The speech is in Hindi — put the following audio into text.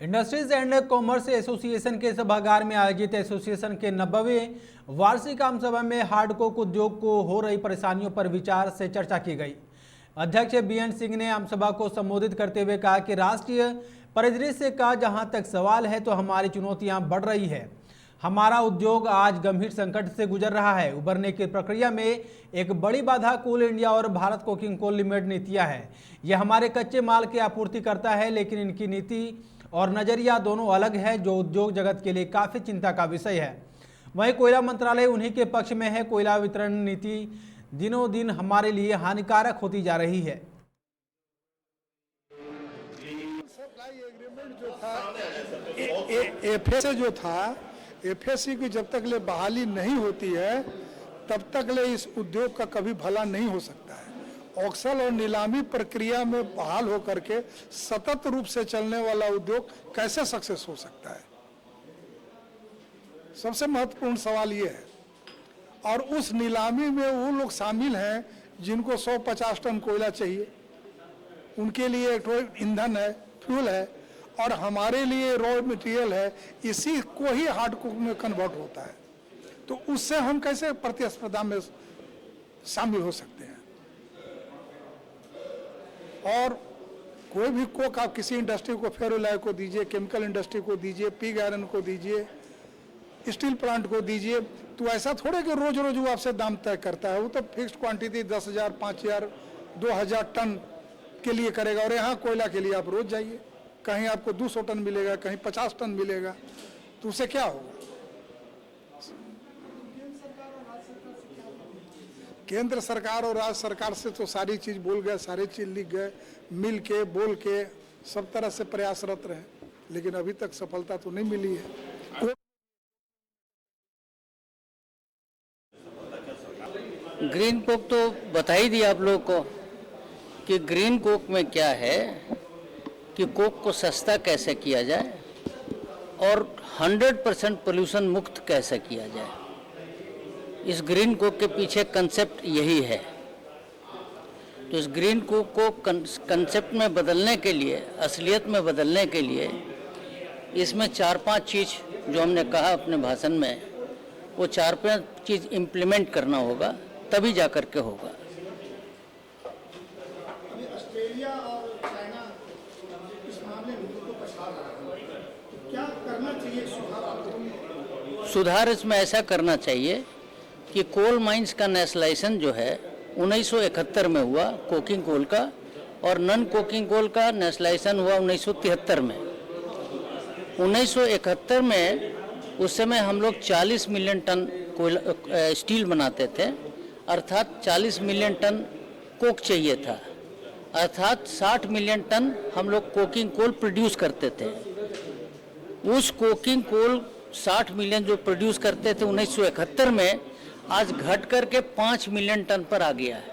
इंडस्ट्रीज एंड कॉमर्स एसोसिएशन के सभागार में आयोजित एसोसिएशन के 90वें वार्षिक आम सभा में हार्डकोक उद्योग को हो रही परेशानियों पर विचार से चर्चा की गई। अध्यक्ष बीएन सिंह ने आम सभा को संबोधित करते हुए कहा कि राष्ट्रीय परिदृश्य का जहां तक सवाल है तो हमारी चुनौतियां बढ़ रही है। हमारा उद्योग आज गंभीर संकट से गुजर रहा है। उभरने की प्रक्रिया में एक बड़ी बाधा कोल इंडिया और भारत कोकिंग कोल लिमिटेड नीतियां हैं। यह हमारे कच्चे माल की आपूर्ति करता है, लेकिन इनकी नीति और नजरिया दोनों अलग है, जो उद्योग जगत के लिए काफी चिंता का विषय है। वहीं कोयला मंत्रालय उन्हीं के पक्ष में है। कोयला वितरण नीति दिनों दिन हमारे लिए हानिकारक होती जा रही है। एफएससी जो था, एफएससी की जब तक ले बहाली नहीं होती है तब तक ले इस उद्योग का कभी भला नहीं हो सकता है। ऑक्शन और नीलामी प्रक्रिया में बहाल होकर के सतत रूप से चलने वाला उद्योग कैसे सक्सेस हो सकता है, सबसे महत्वपूर्ण सवाल ये है। और उस नीलामी में वो लोग शामिल हैं जिनको 150 टन कोयला चाहिए, उनके लिए ईंधन है, फ्यूल है, और हमारे लिए रॉ मटेरियल है। इसी को ही हार्डकोक में कन्वर्ट होता है, तो उससे हम कैसे प्रतिस्पर्धा में शामिल हो सकते हैं। और कोई भी कोक आप किसी इंडस्ट्री को, फेरोलाई को दीजिए, केमिकल इंडस्ट्री को दीजिए, पिग आयरन को दीजिए, स्टील प्लांट को दीजिए, तो ऐसा थोड़े कि रोज रोज वो आपसे दाम तय करता है। वो तो फिक्स्ड क्वांटिटी 10,000, 5,000, 2,000 टन के लिए करेगा। और यहाँ कोयला के लिए आप रोज जाइए, कहीं आपको 200 टन मिलेगा, कहीं 50 टन मिलेगा, तो उससे क्या होगा। केंद्र सरकार और राज्य सरकार से तो सारी चीज बोल गए, सारी चीज लिख गए, मिल के बोल के सब तरह से प्रयासरत रहे, लेकिन अभी तक सफलता तो नहीं मिली है। ग्रीन कोक तो बता ही दिया आप लोगों को कि ग्रीन कोक में क्या है, कि कोक को सस्ता कैसे किया जाए और 100% पोल्यूशन मुक्त कैसे किया जाए। इस ग्रीन कोक के पीछे कंसेप्ट यही है। तो इस ग्रीन कोक को कंसेप्ट में बदलने के लिए, असलियत में बदलने के लिए इसमें 4-5 चीज़ जो हमने कहा अपने भाषण में, वो 4-5 चीज़ इम्प्लीमेंट करना होगा, तभी जा कर के होगा। ऑस्ट्रेलिया और चाइना इस मामले में उनको पछाड़ रहा है, क्या करना चाहिए सुधार? सुधार इसमें ऐसा करना चाहिए कि कोल माइंस का नेशनलाइजेशन जो है 1971 में हुआ कोकिंग कोल का, और नॉन कोकिंग कोल का नेशनलाइजेशन हुआ 1973 में। 1971 में उस समय हम लोग 40 मिलियन टन कोयला स्टील बनाते थे, अर्थात 40 मिलियन टन कोक चाहिए था, अर्थात 60 मिलियन टन हम लोग कोकिंग कोल प्रोड्यूस करते थे। उस कोकिंग कोल 60 मिलियन जो प्रोड्यूस करते थे 1971 में, आज घट करके 5 मिलियन टन पर आ गया है।